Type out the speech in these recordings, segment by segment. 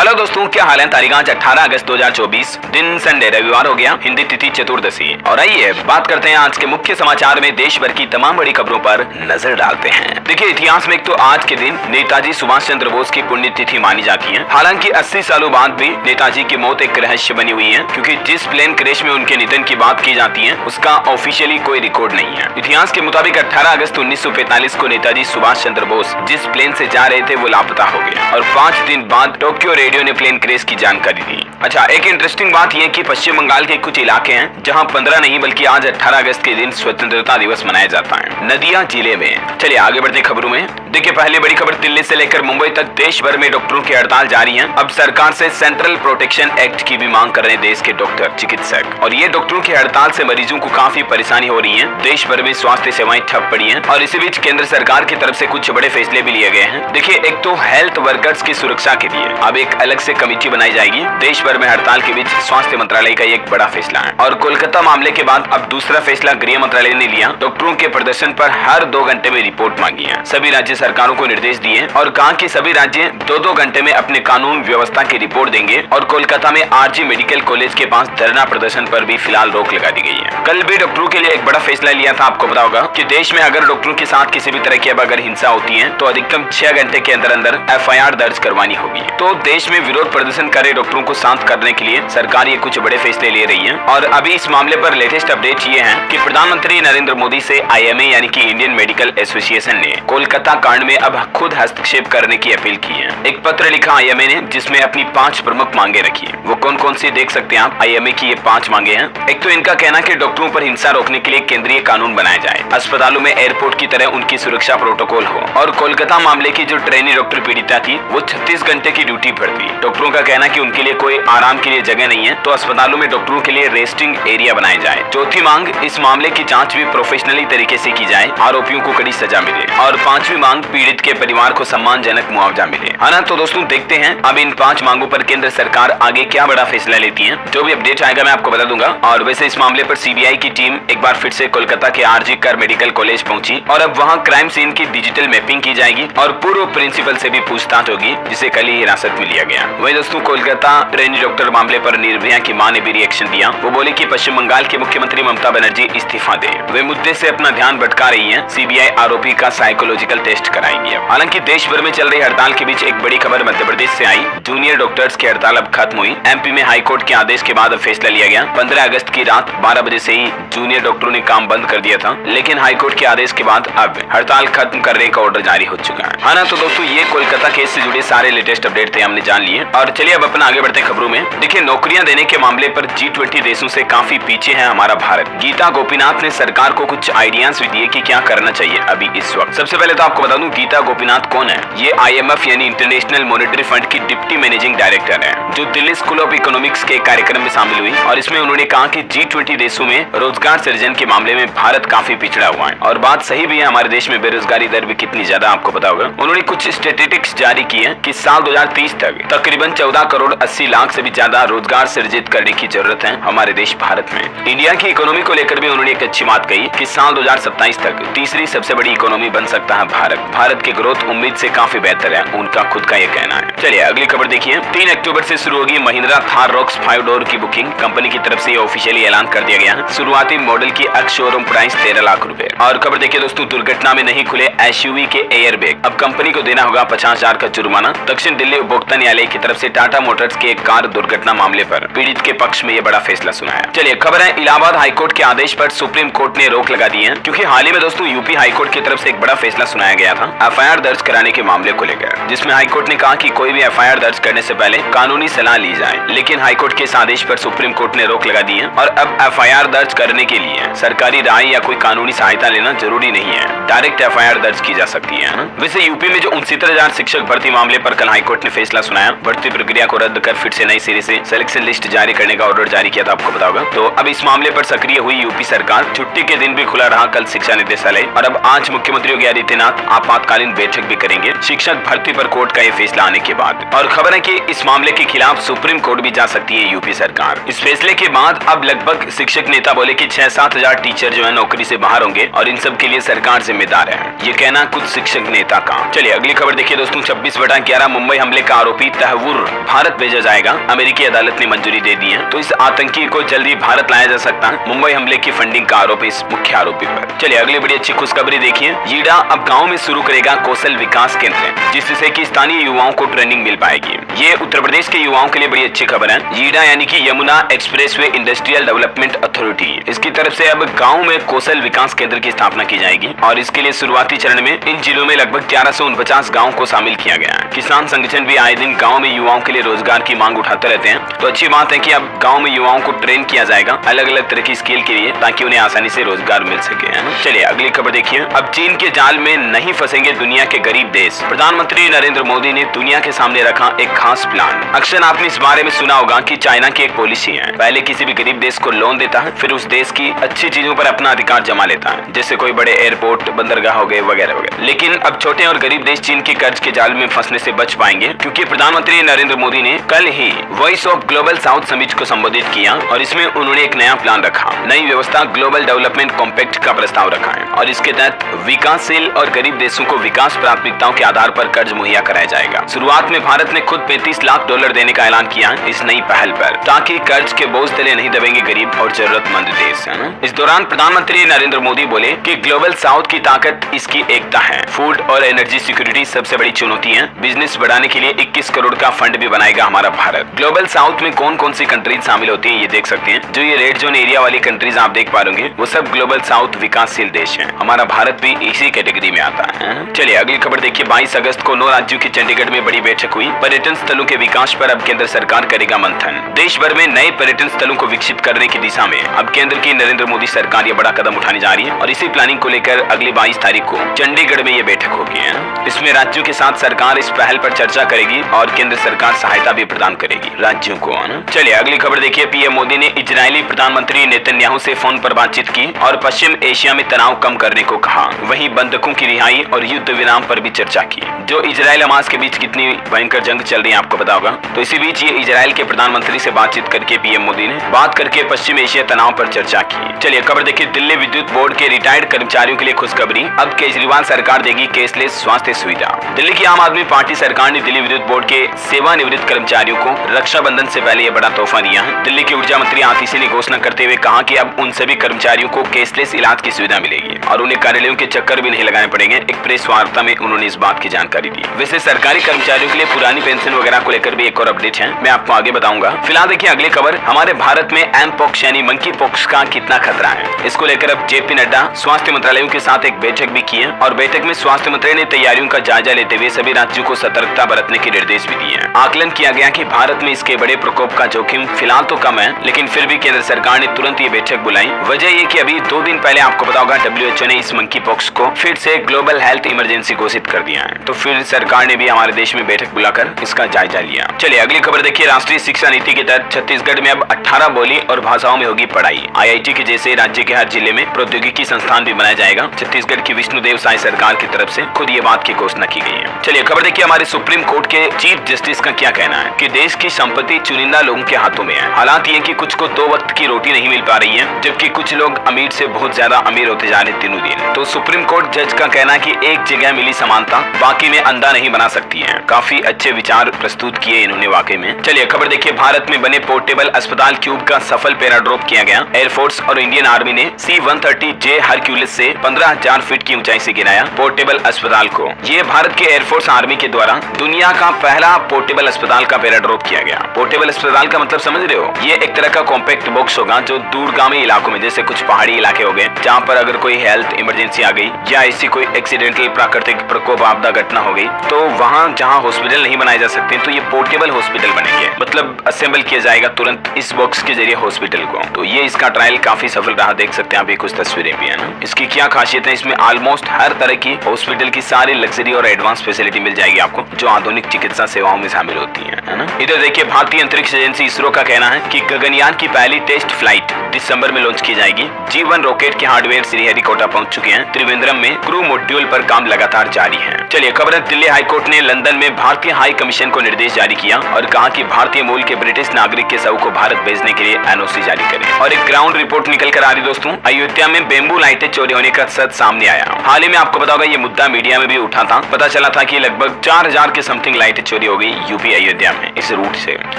Hello दोस्तों, क्या हाल है। तारीख आज 18 अगस्त 2024, दिन संडे रविवार हो गया, हिंदी तिथि चतुर्दशी। और आइए बात करते हैं आज के मुख्य समाचार में देश भर की तमाम बड़ी खबरों पर नजर डालते हैं। देखिए, इतिहास में एक तो आज के दिन नेताजी सुभाष चंद्र बोस की पुण्यतिथि मानी जाती है। हालांकि 80 सालों बाद भी नेताजी की मौत एक रहस्य बनी हुई है, क्योंकि जिस प्लेन क्रैश में उनके निधन की बात की जाती है उसका ऑफिशियली कोई रिकॉर्ड नहीं है। इतिहास के मुताबिक 18 अगस्त 1945 को नेताजी सुभाष चंद्र बोस जिस प्लेन से जा रहे थे वो लापता हो गया और 5 दिन बाद टोक्यो रेडियो ने प्लेन क्रैश की जानकारी दी। अच्छा, एक इंटरेस्टिंग बात यह कि पश्चिम बंगाल के कुछ इलाके हैं जहां 15 नहीं बल्कि आज 18 अगस्त के दिन स्वतंत्रता दिवस मनाया जाता है, नदिया जिले में। चलिए आगे बढ़ते खबरों में। देखिए, पहले बड़ी खबर, दिल्ली से लेकर मुंबई तक देश भर में डॉक्टरों की हड़ताल जारी है। अब सरकार से सेंट्रल प्रोटेक्शन एक्ट की भी मांग कर रहे हैं देश के डॉक्टर, चिकित्सक। और ये डॉक्टरों की हड़ताल से मरीजों को काफी परेशानी हो रही है। देश भर में स्वास्थ्य सेवाएं ठप पड़ी हैं और इसी बीच केंद्र सरकार की तरफ से कुछ बड़े फैसले भी लिए गए हैं। देखिए, एक तो हेल्थ वर्कर्स की सुरक्षा के लिए अब एक अलग से कमेटी बनाई जाएगी। देश भर में हड़ताल के बीच स्वास्थ्य मंत्रालय का एक बड़ा फैसला है। और कोलकाता मामले के बाद अब दूसरा फैसला गृह मंत्रालय ने लिया। डॉक्टरों के प्रदर्शन पर हर 2 घंटे में रिपोर्ट मांगी है। सभी राज्य सरकारों को निर्देश दिए और कहा कि सभी राज्य 2-2 घंटे में अपने कानून व्यवस्था की रिपोर्ट देंगे। और कोलकाता में आरजी मेडिकल कॉलेज के पास धरना प्रदर्शन पर भी फिलहाल रोक लगा दी गई है। कल भी डॉक्टरों के लिए एक बड़ा फैसला लिया था। आपको पता होगा कि देश में अगर डॉक्टरों के साथ किसी भी तरह की अब अगर हिंसा होती है तो अधिकतम 6 घंटे के अंदर अंदर FIR दर्ज करवानी होगी। तो देश में विरोध प्रदर्शन करे डॉक्टरों को शांत करने के लिए सरकार ये कुछ बड़े फैसले ले रही है। और अभी इस मामले पर लेटेस्ट अपडेट ये है कि प्रधानमंत्री नरेंद्र मोदी से IMA यानी कि इंडियन मेडिकल एसोसिएशन ने कोलकाता कांड में अब खुद हस्तक्षेप करने की अपील की है। एक पत्र लिखा IMA ने जिसमें अपनी 5 प्रमुख मांगे रखी है। वो कौन कौन सी देख सकते हैं आप। IMA की ये 5 मांगे हैं। एक तो इनका कहना कि डॉक्टरों पर हिंसा रोकने के लिए केंद्रीय कानून बनाया जाए, अस्पतालों में एयरपोर्ट की तरह उनकी सुरक्षा प्रोटोकॉल हो। और कोलकाता मामले की जो ट्रेनी डॉक्टर पीड़िता थी वो 36 घंटे की ड्यूटी पर थी। डॉक्टरों का कहना कि उनके लिए कोई आराम के लिए जगह नहीं है, तो अस्पतालों में डॉक्टरों के लिए रेस्टिंग एरिया बनाए जाए। चौथी मांग, इस मामले की जांच भी प्रोफेशनली तरीके से की जाए, आरोपियों को कड़ी सजा मिले। और 5वीं मांग, पीड़ित के परिवार को सम्मानजनक मुआवजा मिले। है ना। तो दोस्तों देखते हैं अब इन 5 मांगों पर केंद्र सरकार आगे क्या बड़ा फैसला लेती है। जो भी अपडेट आएगा मैं आपको बता दूंगा। और वैसे इस मामले पर CBI की टीम एक बार फिर से कोलकाता के RG कर मेडिकल कॉलेज पहुंची और अब वहां क्राइम सीन की डिजिटल मैपिंग की जाएगी और पूर्व प्रिंसिपल से भी पूछताछ होगी, जिसे कल ही हिरासत में लिया गया। वही दोस्तों, कोलकाता ट्रेनी डॉक्टर मामले पर निर्भया की मां ने भी रिएक्शन दिया। वो बोले कि पश्चिम बंगाल की मुख्यमंत्री ममता बनर्जी इस्तीफा दे, वे मुद्दे से अपना ध्यान भटका रही है। CBI आरोपी का साइकोलॉजिकल टेस्ट कराएगी। हालांकि देश भर में चल रही हड़ताल के बीच एक बड़ी खबर मध्य प्रदेश से आई। जूनियर डॉक्टर्स की हड़ताल अब खत्म हुई। MP में हाईकोर्ट के आदेश के बाद फैसला लिया गया। 15 अगस्त की रात 12 बजे से ही जूनियर डॉक्टरों ने काम बंद कर दिया था, लेकिन हाईकोर्ट के आदेश के बाद अब हड़ताल खत्म करने का ऑर्डर जारी हो चुका है ना। तो दोस्तों ये कोलकाता केस से जुड़े सारे लेटेस्ट अपडेट थे, हमने जान लिए। और चलिए अब अपना आगे बढ़ते खबरों में। देखिए, नौकरियां देने के मामले पर G20 देशों से काफी पीछे है हमारा भारत। गीता गोपीनाथ ने सरकार को कुछ आइडियाज भी दिए कि क्या करना चाहिए अभी इस वक्त। सबसे पहले तो आपको बता दूं गीता गोपीनाथ कौन है। ये IMF यानी इंटरनेशनल मॉनेटरी फंड की डिप्टी मैनेजिंग डायरेक्टर है, जो दिल्ली स्कूल ऑफ इकोनॉमिक्स के कार्यक्रम में शामिल हुई। और इसमें उन्होंने कहा कि G20 देशों में रोजगार सृजन के मामले में भारत काफी पिछड़ा हुआ है। और बात सही भी है, हमारे देश में बेरोजगारी दर भी कितनी ज्यादा आपको पता होगा। उन्होंने कुछ स्टैटिस्टिक्स जारी की है कि साल 2030 तक तकरीबन 14 करोड़ 80 लाख से भी ज्यादा रोजगार सृजित करने की जरूरत है हमारे देश भारत में। इंडिया की इकोनॉमी को लेकर भी उन्होंने एक अच्छी बात कही कि साल 2027 तक तीसरी सबसे बड़ी इकोनॉमी बन सकता है भारत। भारत की ग्रोथ उम्मीद से काफी बेहतर है, उनका खुद का ये कहना है। चलिए अगली खबर देखिए। 3 अक्टूबर से शुरू होगी महिंद्रा थार रॉक्स 5 डोर की बुकिंग। कंपनी की तरफ से ऑफिशियली ऐलान कर दिया गया है। शुरुआती मॉडल की एक्स शोरूम प्राइस 13 लाख रुपए। और खबर देखिए दोस्तों, दुर्घटना में नहीं खुले SUV के एयर बैग, अब कंपनी को देना होगा 50,000 का जुर्माना। दक्षिण दिल्ली उपभोक्ता न्यायालय की तरफ से टाटा मोटर्स के एक कार दुर्घटना मामले पर पीड़ित के पक्ष में यह बड़ा फैसला सुनाया। चलिए खबर है, इलाहाबाद हाईकोर्ट के आदेश पर सुप्रीम कोर्ट ने रोक लगा दी है, क्योंकि हाल ही में दोस्तों यूपी हाईकोर्ट की तरफ से एक बड़ा फैसला सुनाया गया था FIR दर्ज कराने के मामले को लेकर, जिसमें हाईकोर्ट ने कहा कि कोई भी FIR दर्ज करने से पहले कानूनी सलाह ली जाए। लेकिन हाईकोर्ट के इस आदेश पर सुप्रीम कोर्ट ने रोक लगा दी है और अब FIR दर्ज करने के लिए सरकारी राय या कोई कानूनी सहायता लेना जरूरी नहीं है, डायरेक्ट FIR दर्ज की जा सकती है ना। वैसे यूपी में जो 69,000 शिक्षक भर्ती मामले पर कल हाईकोर्ट ने फैसला सुनाया। भर्ती प्रक्रिया को रद्द कर फिर से नई सिरे से सिलेक्शन लिस्ट जारी करने का ऑर्डर जारी किया था, आपको पता होगा। तो अब इस मामले पर सक्रिय हुई यूपी सरकार। छुट्टी के दिन भी खुला रहा कल शिक्षा निदेशालय और अब आज मुख्यमंत्री योगी आदित्यनाथ आपातकालीन बैठक भी करेंगे शिक्षक भर्ती पर कोर्ट का ये फैसला आने के बाद। और खबर है कि इस मामले के खिलाफ सुप्रीम कोर्ट भी जा सकती है यूपी सरकार। इस फैसले के बाद अब लगभग शिक्षक नेता बोले कि 6-7 हजार टीचर जो है नौकरी से बाहर होंगे और इन सब के लिए सरकार जिम्मेदार है, ये कहना कुछ शिक्षक नेता का। चलिए अगली खबर देखिए दोस्तों। 26/11 मुंबई हमले का आरोपी तहव्वुर भारत भेजा जाएगा, अमेरिकी अदालत ने मंजूरी दे दी है। तो इस आतंकी को जल्दी भारत लाया जा सकता है। मुंबई हमले की फंडिंग का आरोप इस मुख्य आरोपी पर। चलिए अगली बड़ी अच्छी खुशखबरी देखिए। ईडा अब गाँव में शुरू करेगा कौशल विकास केंद्र, जिससे कि स्थानीय युवाओं को ट्रेनिंग मिल पाएगी। ये उत्तर प्रदेश के युवाओं के लिए बड़ी अच्छी खबर है। ईडा यानी कि Yamuna expressway industrial development authority, इसकी तरफ से अब गाँव में कौशल विकास केंद्र की स्थापना की जाएगी और इसके लिए शुरुआती चरण में इन जिलों में लगभग 1149 गाँव को शामिल किया गया है। किसान संगठन भी आए दिन गाँव में युवाओं के लिए रोजगार की मांग उठाते रहते हैं। तो अच्छी बात है कि अब गाँव में युवाओं को ट्रेन किया जाएगा अलग अलग तरह की स्किल के लिए, ताकि उन्हें आसानी से रोजगार मिल सके, है ना। चलिए अगली खबर देखिए। अब चीन के जाल में नहीं फंसेंगे दुनिया के गरीब देश, प्रधानमंत्री नरेंद्र मोदी ने दुनिया के सामने रखा एक खास प्लान। अक्सर आपने इस बारे में सुना होगा कि चाइना की एक पॉलिसी है, पहले किसी भी गरीब देश को लोन देता है, फिर उस देश की अच्छी चीजों पर अपना अधिकार जमा लेता है, जैसे कोई बड़े एयरपोर्ट, बंदरगाह हो गए वगैरह वगैरह। लेकिन अब छोटे और गरीब देश चीन के कर्ज के जाल में फंसने से बच पाएंगे, क्योंकि प्रधानमंत्री नरेंद्र मोदी ने कल ही voice of global south summit को संबोधित किया और इसमें उन्होंने एक नया प्लान रखा, नई व्यवस्था ग्लोबल डेवलपमेंट कॉम्पैक्ट का प्रस्ताव रखा है और इसके तहत विकासशील और गरीब देशों को विकास प्राथमिकताओं के आधार पर कर्ज मुहैया कराया जाएगा। शुरुआत में भारत ने खुद $35 लाख देने का ऐलान किया इस नई पहल पर, ताकि कर्ज के बोझ तले नहीं दबेंगे गरीब और जरूरतमंद देश, है ना। इस दौरान प्रधानमंत्री नरेंद्र मोदी बोले कि ग्लोबल साउथ की ताकत इसकी एकता है। फूड और एनर्जी सिक्योरिटी सबसे बड़ी चुनौती है। बिजनेस बढ़ाने के लिए 21 करोड़ का फंड भी बनाएगा हमारा भारत। ग्लोबल साउथ में कौन कौन सी कंट्रीज शामिल होती हैं ये देख सकते हैं। जो ये रेड जोन एरिया वाली कंट्रीज आप देख पा रहे वो सब ग्लोबल साउथ विकासशील देश हैं। हमारा भारत भी इसी कैटेगरी में आता है। चलिए अगली खबर देखिए। 22 अगस्त को 9 राज्यों की चंडीगढ़ में बड़ी बैठक हुई। पर्यटन स्थलों के विकास पर अब केंद्र सरकार करेगा मंथन। देश भर में नए पर्यटन स्थलों को विकसित करने की दिशा में अब केंद्र की नरेंद्र मोदी सरकार ये बड़ा कदम उठाने जा रही है और इसी प्लानिंग को लेकर अगली 22 तारीख को चंडीगढ़ में ये बैठक होगी, है। इसमें राज्यों के साथ सरकार इस पहल पर चर्चा करेगी और केंद्र सरकार सहायता भी प्रदान करेगी राज्यों को, है ना। चलिए अगली खबर देखिए। पीएम मोदी ने इजरायली प्रधानमंत्री नेतन्याहू से फोन पर बातचीत की और पश्चिम एशिया में तनाव कम करने को कहा। वहीं बंधकों की रिहाई और युद्ध विराम पर भी चर्चा की। जो इजराइल हमास के बीच कितनी भयंकर जंग चल रही है आपको पता होगा। तो इसी बीच ये इजराइल के प्रधानमंत्री से बातचीत करके पीएम मोदी ने बात करके पश्चिम एशिया तनाव पर चर्चा की। चलिए खबर देखिए। दिल्ली विद्युत बोर्ड के रिटायर्ड कर्मचारियों के लिए खुशखबरी। अब केजरीवाल सरकार देगी केसलेस स्वास्थ्य सुविधा। दिल्ली की आम आदमी पार्टी सरकार ने दिल्ली विद्युत बोर्ड के सेवानिवृत्त कर्मचारियों को रक्षाबंधन से पहले यह बड़ा तोहफा दिया है। दिल्ली की ऊर्जा मंत्री आतिशी ने घोषणा करते हुए कहा कि अब उन सभी कर्मचारियों को केसलेस इलाज की सुविधा मिलेगी और उन्हें कार्यालयों के चक्कर भी नहीं लगाने पड़ेंगे। एक प्रेस वार्ता में उन्होंने इस बात की जानकारी दी। वैसे सरकारी कर्मचारियों के लिए पुरानी पेंशन वगैरह को लेकर भी एक और अपडेट है, मैं आपको आगे बताऊंगा। फिलहाल देखिए अगली खबर। हमारे भारत में एम पॉक्स यानी मंकी पॉक्स का कितना खतरा है, इसको लेकर अब जेपी नड्डा स्वास्थ्य मंत्रालयों के साथ एक बैठक भी की है और बैठक में स्वास्थ्य मंत्री ने तैयारियों का जायजा लेते हुए सभी राज्यों को सतर्कता बरतने के निर्देश भी दिए हैं। आकलन किया गया कि भारत में इसके बड़े प्रकोप का जोखिम फिलहाल तो कम है, लेकिन फिर भी केंद्र सरकार ने तुरंत ये बैठक बुलाई। वजह ये कि अभी 2 दिन पहले आपको पता होगा WHO ने इस मंकी पॉक्स को फिर से ग्लोबल हेल्थ इमरजेंसी घोषित कर दिया है। तो फिर सरकार ने भी हमारे देश में बैठक बुलाकर इसका जायजा लिया। चलिए अगली खबर देखिए। राष्ट्रीय शिक्षा नीति के तहत छत्तीसगढ़ में अब 18 बोली और भाषाओं में होगी पढ़ाई। IIT के जैसे राज्य के हर जिले में प्रौद्योगिकी संस्थान भी बनाया जाएगा। छत्तीसगढ़ की विष्णुदेव साय सरकार की तरफ से खुद ये बात की घोषणा की गई है। चलिए खबर देखिए। हमारे सुप्रीम कोर्ट के चीफ जस्टिस का क्या कहना है कि देश की संपत्ति चुनिंदा लोगों के हाथों में है। हालात ये कि कुछ को 2 वक्त की रोटी नहीं मिल पा रही है, जबकि कुछ लोग अमीर से बहुत ज्यादा अमीर होते जा रहे दिनों दिन। तो सुप्रीम कोर्ट जज का कहना है कि एक जगह मिली समानता बाकी में अंधा नहीं बना सकती है। काफी अच्छे विचार प्रस्तुत किए इन्होंने वाकई में। चलिए खबर देखिए। भारत में बने पोर्टेबल अस्पताल क्यूब का सफल पैराड्रॉप किया गया। एयरफोर्स और इंडियन आर्मी ने C-130J हरक्यूलिस से 15,000 फीट की ऊंचाई से गिराया पोर्टेबल अस्पताल को। ये भारत के एयरफोर्स आर्मी के द्वारा दुनिया का पहला पोर्टेबल अस्पताल का पैराड्रॉप किया गया। पोर्टेबल अस्पताल का मतलब समझ रहे हो, ये एक तरह का कॉम्पैक्ट बॉक्स होगा जो दूरगामी इलाकों में, जैसे कुछ पहाड़ी इलाके हो गए जहाँ पर अगर कोई हेल्थ इमरजेंसी आ गई या ऐसी कोई एक्सीडेंटल प्राकृतिक प्रकोप आपदा घटना हो गई, तो वहाँ जहाँ हॉस्पिटल नहीं बनाए जा सकते सकते हैं, तो ये पोर्टेबल हॉस्पिटल बनेंगे, मतलब असेंबल किया जाएगा तुरंत इस बॉक्स के जरिए हॉस्पिटल को। तो ये इसका ट्रायल काफी सफल रहा, देख सकते हैं आप, ये कुछ तस्वीरें भी है ना। इसकी क्या खासियत है, इसमें ऑलमोस्ट हर तरह की हॉस्पिटल की सारी लग्जरी और एडवांस फैसिलिटी मिल जाएगी आपको, जो आधुनिक चिकित्सा सेवाओं में शामिल होती है ना। इधर देखिए, भारतीय अंतरिक्ष एजेंसी इसरो का कहना है कि गगनयान की पहली टेस्ट फ्लाइट दिसंबर में लॉन्च की जाएगी। G1 रॉकेट के हार्डवेयर श्रीहरिकोटा पहुंच चुके हैं। त्रिवेंद्रम में क्रू मॉड्यूल पर काम लगातार जारी है। चलिए खबर है, दिल्ली हाईकोर्ट ने लंदन में भारतीय हाई कमीशन को निर्देश जारी किया और कहा कि भारतीय मूल के ब्रिटिश नागरिक के शव को भारत भेजने के लिए NOC जारी करें। और एक ग्राउंड रिपोर्ट निकल कर आ रही दोस्तों, अयोध्या में बेम्बू लाइटें चोरी होने का सच सामने आया। हाल ही में आपको पता होगा, ये मुद्दा मीडिया में भी उठा था। पता चला था कि लगभग 4000 के समथिंग लाइटें चोरी हो गई यूपी अयोध्या में इस रूट से।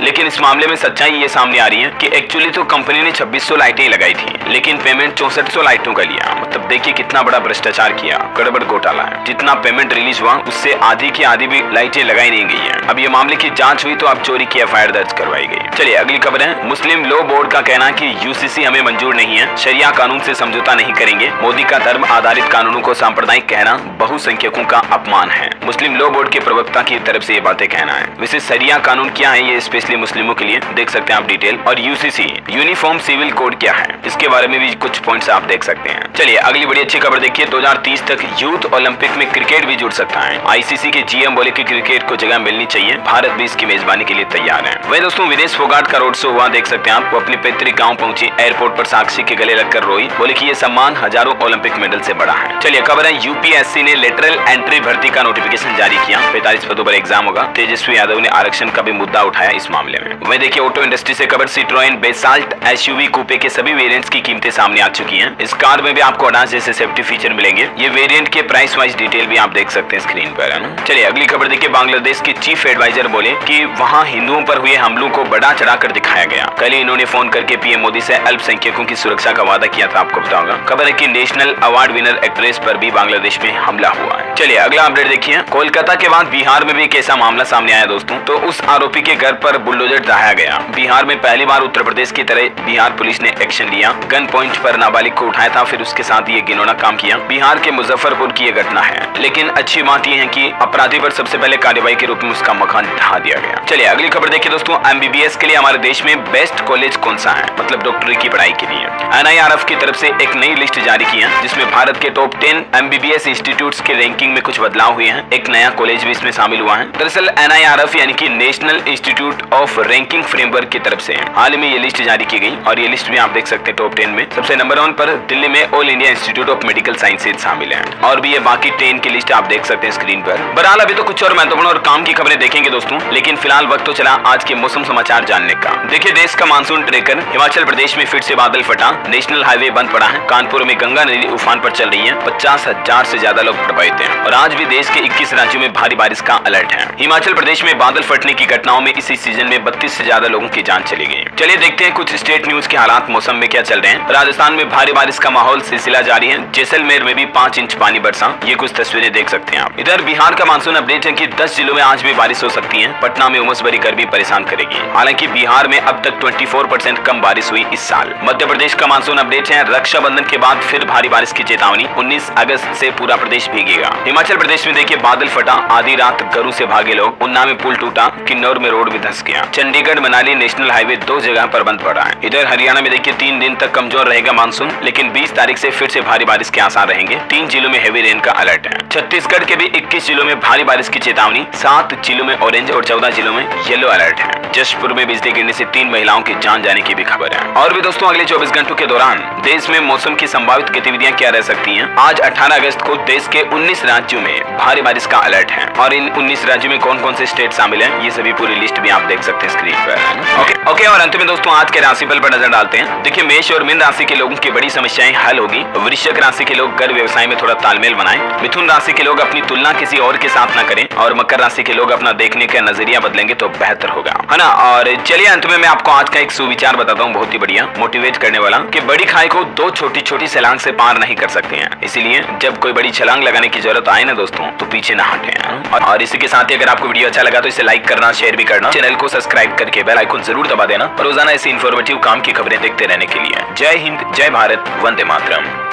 लेकिन इस मामले में सच्चाई ये सामने आ रही है कि एक्चुअली तो कंपनी ने 2600 लाइटें लगाई थी, लेकिन पेमेंट 6400 लाइटों का लिया। मतलब देखिए कितना बड़ा भ्रष्टाचार किया, गड़बड़ घोटाला है। जितना पेमेंट रिलीज हुआ उससे आधी की आधी भी लाइटें लगाई नहीं गई है। अब ये मामले की जांच हुई तो अब चोरी की एफआईआर दर्ज करवाई गई। चलिए अगली खबर है, मुस्लिम लॉ बोर्ड का कहना है कि यूसीसी हमें मंजूर नहीं है, शरिया कानून से समझौता नहीं करेंगे। मोदी का धर्म आधारित कानूनों को सांप्रदायिक कहना बहुसंख्यकों का अपमान है। मुस्लिम लॉ बोर्ड के प्रवक्ता की तरफ से ये बातें कहना है। वैसे शरिया कानून क्या है, ये स्पेशली मुस्लिमों के लिए, देख सकते हैं आप डिटेल। और यूसीसी यूनिफॉर्म सिविल कोड क्या है, इसके बारे में भी कुछ पॉइंट्स आप देख सकते हैं। चलिए अगली बड़ी अच्छी खबर देखिए, 2030 तक यूथ ओलंपिक में क्रिकेट भी जुड़ सकता है। आईसीसी के जीएम बोले कि क्रिकेट को जगह मिलनी चाहिए, भारत भी इसकी मेजबानी के लिए तैयार है। वही दोस्तों, विदेश फोगाट का रोड शो हुआ, देख सकते हैं आप। वो अपने पैतृक गांव पहुंची, एयरपोर्ट पर साक्षी के गले लगकर रोई, बोले कि ये सम्मान हजारों ओलंपिक मेडल से बड़ा है। चलिए खबर है, यूपीएससी ने लेटरल एंट्री भर्ती का नोटिफिकेशन जारी किया। 45 पदों पर एग्जाम होगा। तेजस्वी यादव ने आरक्षण का भी मुद्दा उठाया इस मामले में। वही देखिए, ऑटो इंडस्ट्री से खबर, सिट्रोएन बेसाल्ट एसयूवी कूपे के सभी वेरिएंट्स की कीमतें सामने आ चुकी हैं। इस कार में भी आपको अडास जैसे सेफ्टी फीचर मिलेंगे। ये वेरिएंट के प्राइस वाइज डिटेल भी आप देख सकते हैं स्क्रीन पर, है ना। चलिए अगली खबर देखिए, बांग्लादेश के चीफ एडवाइजर बोले कि वहां हिंदुओं पर हुए हमलों को बढ़ा चढ़ाकर दिखाया गया। कल ही इन्होंने फोन करके पीएम मोदी से अल्पसंख्यकों की सुरक्षा का वादा किया था, आपको पता होगा। खबर है कि नेशनल अवार्ड विनर एक्ट्रेस पर भी बांग्लादेश में हमला हुआ है। चलिए अगला अपडेट देखिए, कोलकाता के बाद बिहार में भी एक ऐसा मामला सामने आया दोस्तों। तो उस आरोपी के घर पर बुलडोजर ढहाया गया। बिहार में पहली बार उत्तर प्रदेश की तरह बिहार पुलिस ने एक्शन लिया। गन पॉइंट पर नाबालिग को उठाया था, फिर उसके साथ ये घिनौना काम किया। बिहार के मुजफ्फरपुर की यह घटना है, लेकिन अच्छी बात यह है कि अपराधी पर सबसे पहले कार्रवाई के रूप में उसका मकान ढहा दिया गया। चलिए अगली खबर देखिए दोस्तों, एमबीबीएस के लिए हमारे देश में बेस्ट कॉलेज कौन सा है, मतलब डॉक्टरी की पढ़ाई के लिए। NIRF की तरफ से एक नई लिस्ट जारी की है, जिसमें भारत के टॉप 10 एमबीबीएस इंस्टीट्यूट्स के रैंकिंग में कुछ बदलाव हुए हैं। एक नया कॉलेज भी इसमें शामिल हुआ है। दरअसल NIRF यानी कि national institute of ranking framework की तरफ से हाल ही में ये लिस्ट जारी की गई, और ये लिस्ट भी आप देख सकते हैं टॉप 10 में सबसे नंबर 1 पर दिल्ली में all India institute of medical sciences शामिल है। और भी ये बाकी 10 की लिस्ट आप देख सकते हैं स्क्रीन पर। बहरहाल अभी तो कुछ और महत्वपूर्ण और काम की खबरें देखेंगे दोस्तों, लेकिन फिलहाल वक्त तो चला आज के मौसम समाचार जानने का। देखिए, देश का मानसून ट्रेकर, हिमाचल प्रदेश में फिर से बादल फटा, नेशनल हाईवे बंद पड़ा है। कानपुर में गंगा नदी उफान पर चल रही है, 50,000 से ज्यादा लोग प्रभावित हैं। और आज भी देश के 21 राज्यों में भारी बारिश का अलर्ट है। हिमाचल प्रदेश में बादल फटने की घटनाओं में इसी सीजन में 32 से ज्यादा लोगों की जान चली गई। चलिए देखते हैं कुछ स्टेट न्यूज के हालात मौसम में क्या चल रहे हैं। राजस्थान में भारी बारिश का माहौल सिलसिला जारी है। जैसलमेर में भी 5 इंच पानी बरसा, ये कुछ तस्वीरें देख सकते हैं आप। इधर बिहार का मानसून अपडेट है कि 10 जिलों में आज भी बारिश हो सकती है। पटना में उमस भरी गर्मी परेशान करेगी। हालांकि बिहार में अब तक 24% कम बारिश हुई इस साल। मध्य प्रदेश का मानसून अपडेट है, रक्षाबंधन के बाद फिर भारी बारिश की चेतावनी, 19 अगस्त से पूरा प्रदेश भीगेगा। हिमाचल प्रदेश में देखिए, बादल फटा, आधी रात घरों से भागे लोग, उन्नाव में पुल टूटा, किन्नौर में रोड भी धंस गया। चंडीगढ़ मनाली नेशनल हाईवे 2 जगह पर बंद पड़ा है। इधर हरियाणा में देखिए 3 दिन तक कमजोर रहेगा मानसून, लेकिन 20 तारीख से फिर से भारी बारिश के आसार रहेंगे। 3 जिलों में हेवी रेन का अलर्ट है। छत्तीसगढ़ के भी 21 जिलों में भारी बारिश की चेतावनी, 7 जिलों में ऑरेंज और 14 जिलों में येलो अलर्ट है। जशपुर में बिजली गिरने से 3 महिलाओं की जान जाने की भी खबर है। और भी दोस्तों, अगले 24 घंटों के दौरान देश में मौसम की संभावित गतिविधियां क्या रह सकती हैं। आज 18 अगस्त को देश के 19 राज्यों में भारी बारिश का अलर्ट है, और इन 19 राज्यों में कौन कौन से स्टेट शामिल हैं, ये सभी पूरी लिस्ट भी आप देख सकते हैं स्क्रीन पर। ओके, और अंत में दोस्तों आज के राशिफल पर नजर डालते हैं। देखिए, मेष और मीन राशि के लोगों की बड़ी समस्याएं हल होगी। वृश्चिक राशि के लोग घर व्यवसाय में थोड़ा तालमेल बनाएं। मिथुन राशि के लोग अपनी तुलना किसी और के साथ न करें, और मकर राशि के लोग अपना देखने का नजरिया बदलेंगे तो बेहतर होगा, है ना। और चलिए अंत में मैं आपको आज का एक सुविचार बताता हूँ, बहुत ही बढ़िया मोटिवेट करने वाला, कि बड़ी खाई को 2 छोटी छोटी छलांग से पार नहीं कर सकते हैं। इसीलिए जब कोई बड़ी छलांग लगाने की जरूरत आए ना दोस्तों, तो पीछे ना हटें। और इसी के साथ ही अगर आपको वीडियो अच्छा लगा तो इसे लाइक करना, शेयर भी करना, चैनल को सब्सक्राइब करके बेल आइकन जरूर दबा देना, और रोजाना ऐसी इन्फॉर्मेटिव काम की खबरें देखते रहने के लिए। जय हिंद, जय भारत, वंदे मातरम।